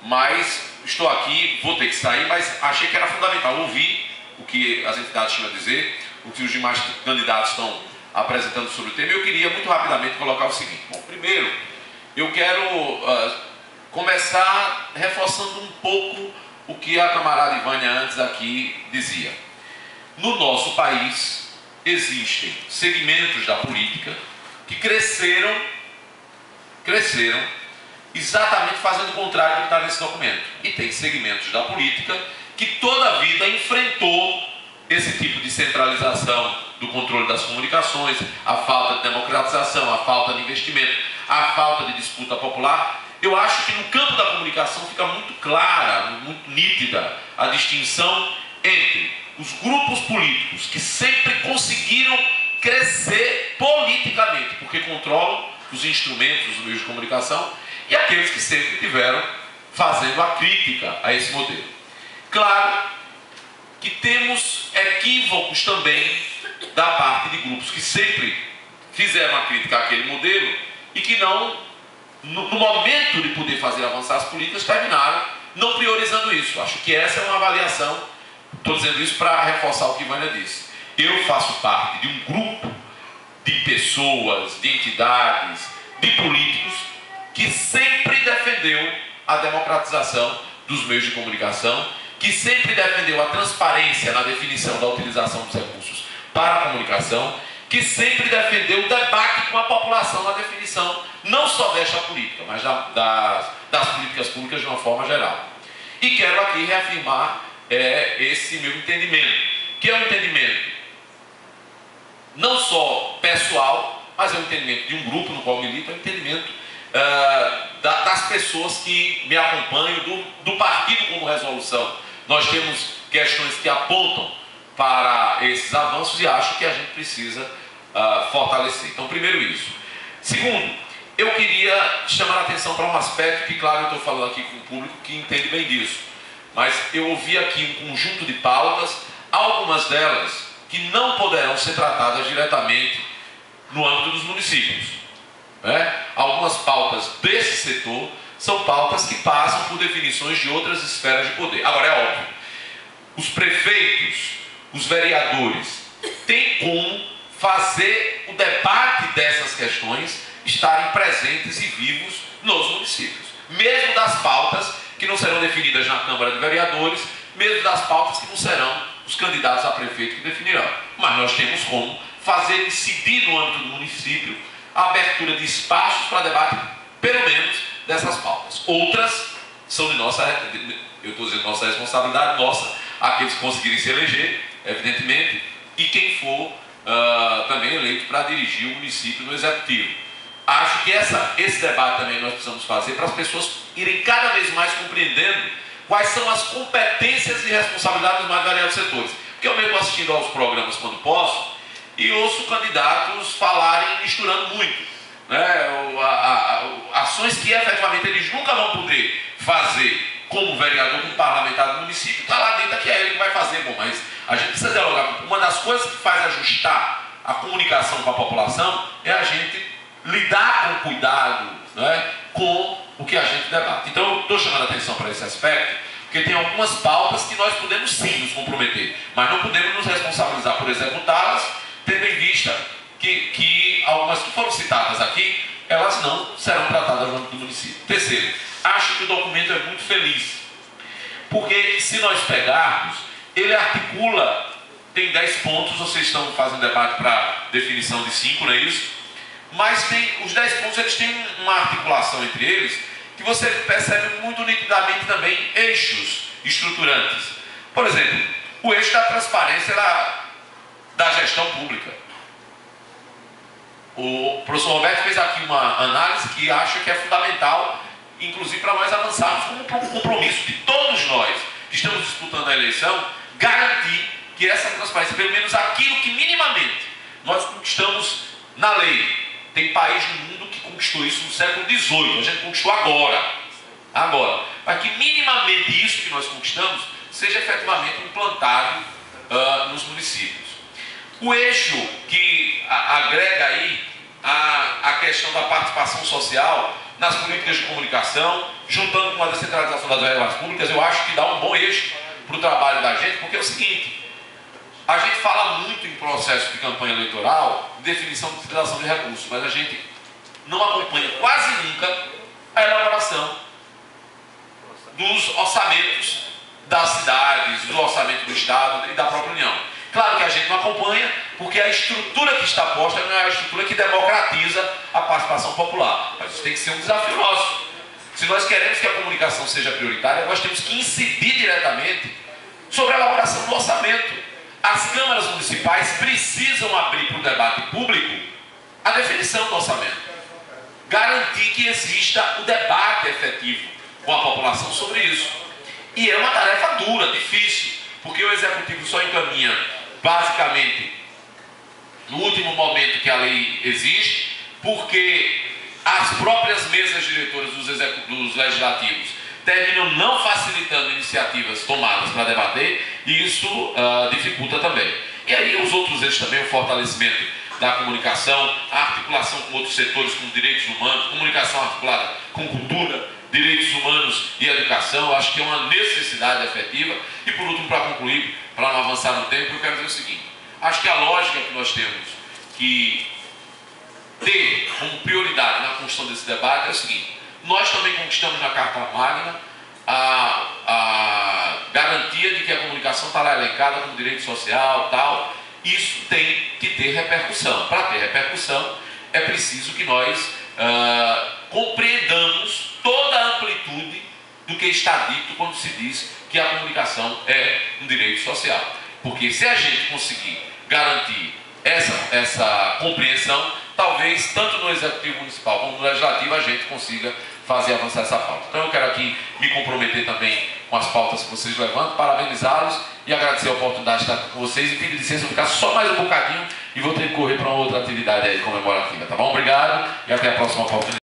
mas estou aqui, vou ter que sair, mas achei que era fundamental ouvir o que as entidades tinham a dizer, o que os demais candidatos estão apresentando sobre o tema. Eu queria muito rapidamente colocar o seguinte. Bom, primeiro, eu quero começar reforçando um pouco o que a camarada Ivânia antes aqui dizia. No nosso país existem segmentos da política que cresceram exatamente fazendo o contrário do que está nesse documento. E tem segmentos da política que toda a vida enfrentou esse tipo de centralização do controle das comunicações, a falta de democratização, a falta de investimento, a falta de disputa popular. Eu acho que no campo da comunicação fica muito clara, muito nítida a distinção entre os grupos políticos que sempre conseguiram crescer politicamente, porque controlam os instrumentos, os meios de comunicação, e aqueles que sempre tiveram fazendo a crítica a esse modelo. Claro que temos equívocos também da parte de grupos que sempre fizeram a crítica àquele modelo e que não, no momento de poder fazer avançar as políticas, terminaram não priorizando isso. Acho que essa é uma avaliação, estou dizendo isso para reforçar o que Ivânia disse. Eu faço parte de um grupo de pessoas, de entidades, de políticos que sempre defendeu a democratização dos meios de comunicação, que sempre defendeu a transparência na definição da utilização dos recursos para a comunicação, que sempre defendeu o debate com a população na definição, não só desta política, mas das políticas públicas de uma forma geral. E quero aqui reafirmar esse meu entendimento, que é um entendimento não só pessoal, mas é um entendimento de um grupo no qual milito, é um entendimento das pessoas que me acompanham, do partido como resolução. Nós temos questões que apontam para esses avanços e acho que a gente precisa fortalecer. Então, primeiro isso. Segundo, eu queria chamar a atenção para um aspecto que, claro, eu estou falando aqui com o público que entende bem disso, mas eu ouvi aqui um conjunto de pautas, algumas delas que não poderão ser tratadas diretamente no âmbito dos municípios. Algumas pautas desse setor são pautas que passam por definições de outras esferas de poder. Agora, é óbvio, os prefeitos, os vereadores, têm como fazer o debate dessas questões estarem presentes e vivos nos municípios. Mesmo das pautas que não serão definidas na Câmara de Vereadores, mesmo das pautas que não serão os candidatos a prefeito que definirão. Mas nós temos como fazer decidir no âmbito do município a abertura de espaços para debate, pelo menos, dessas pautas. Outras são de nossa, eu estou dizendo nossa responsabilidade, nossa, aqueles que conseguirem se eleger, evidentemente, e quem for também eleito para dirigir o município no executivo. Acho que esse debate também nós precisamos fazer para as pessoas irem cada vez mais compreendendo quais são as competências e responsabilidades dos mais variados setores. Porque eu mesmo assistindo aos programas quando posso, e ouço candidatos falarem misturando muito, ações que efetivamente eles nunca vão poder fazer como vereador, como parlamentar do município, está lá dentro que é ele que vai fazer. Bom, mas a gente precisa dialogar. Uma das coisas que faz ajustar a comunicação com a população é a gente lidar com cuidado, com o que a gente debate. Então eu estou chamando a atenção para esse aspecto, porque tem algumas pautas que nós podemos sim nos comprometer, mas não podemos nos responsabilizar por executá-las, tendo em vista que algumas que foram citadas aqui, elas não serão tratadas no âmbito do município. Terceiro, acho que o documento é muito feliz, porque se nós pegarmos, ele articula, tem 10 pontos, vocês estão fazendo debate para definição de 5, não é isso? Mas os 10 pontos, eles têm uma articulação entre eles, que você percebe muito nitidamente também eixos estruturantes. Por exemplo, o eixo da transparência da gestão pública. O professor Roberto fez aqui uma análise que acho que é fundamental, inclusive para nós avançarmos como um compromisso de todos nós que estamos disputando a eleição, garantir que essa transparência, pelo menos aquilo que minimamente nós conquistamos na lei. Tem país no mundo que conquistou isso no século XVIII, a gente conquistou agora. Mas que minimamente isso que nós conquistamos seja efetivamente implantado nos municípios. O eixo que agrega aí a questão da participação social, nas políticas de comunicação, juntando com a descentralização das verbas públicas, eu acho que dá um bom eixo para o trabalho da gente, porque é o seguinte, a gente fala muito em processo de campanha eleitoral, de definição de utilização de recursos, mas a gente não acompanha quase nunca a elaboração dos orçamentos das cidades, do orçamento do Estado e da própria União. Claro que a gente não acompanha, porque a estrutura que está posta não é a estrutura que democratiza a participação popular. Mas isso tem que ser um desafio nosso. Se nós queremos que a comunicação seja prioritária, nós temos que incidir diretamente sobre a elaboração do orçamento. As câmaras municipais precisam abrir para o debate público a definição do orçamento. Garantir que exista o debate efetivo com a população sobre isso. E é uma tarefa dura, difícil, porque o Executivo só encaminha, basicamente, no último momento que a lei existe, porque as próprias mesas diretoras dos legislativos terminam não facilitando iniciativas tomadas para debater, e isso dificulta também. E aí os outros eixos também, o fortalecimento da comunicação, a articulação com outros setores como direitos humanos, comunicação articulada com cultura, direitos humanos e educação, eu acho que é uma necessidade efetiva. E por último, para concluir, para não avançar no tempo, eu quero dizer o seguinte, acho que a lógica que nós temos que ter como prioridade na construção desse debate é o seguinte, nós também conquistamos na Carta Magna a garantia de que a comunicação está lá elencada como direito social, tal. Isso tem que ter repercussão. Para ter repercussão, é preciso que nós compreendamos toda a amplitude do que está dito quando se diz que a comunicação é um direito social. Porque se a gente conseguir garantir essa compreensão, talvez tanto no Executivo Municipal como no Legislativo a gente consiga fazer avançar essa pauta. Então eu quero aqui me comprometer também com as pautas que vocês levantam, parabenizá-los e agradecer a oportunidade de estar com vocês e pedir licença, vou ficar só mais um bocadinho e vou ter que correr para uma outra atividade aí comemorativa, tá bom? Obrigado e até a próxima oportunidade.